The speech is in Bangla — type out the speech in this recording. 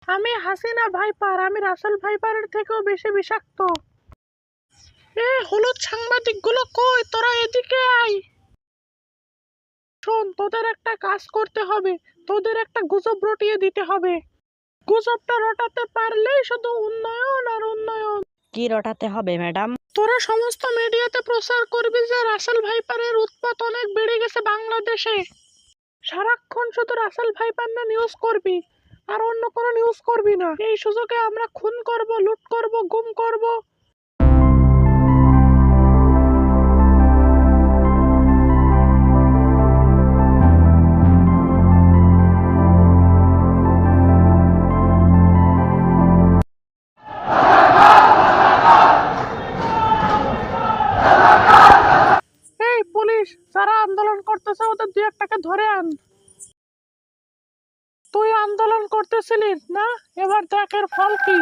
আমি হাসিনা ভাইপার, আমি রাসেল ভাইপারের থেকেও বেশি বিষাক্ত। হলুদ সাংবাদিক গুলো কই, তোরা এদিকে আয়। শোন, তোদের একটা কাজ করতে হবে, তোদের একটা গুজব রটিয়ে দিতে হবে। গুজবটা রটাতে পারলেই শুধু উন্নয়ন আর উন্নয়ন। কি রটাতে হবে ম্যাডাম? তোরা সমস্ত মিডিয়াতে প্রচার করবি যে রাসেল ভাইপারের উৎপাত অনেক বেড়ে গেছে বাংলাদেশে। সারাক্ষণ শুধু রাসেল ভাইপার না নিউজ করবি, আর অন্য কোনো নিউজ করবি না। এই সুযোগে আমরা খুন করব, লুট করব, গুম করব। এই পুলিশ, যারা আন্দোলন করতেছে ওদের দুই একটাকে ধরে আন। তুই আন্দোলন করতেছিলিস না, এবার দেখ এর ফল কি।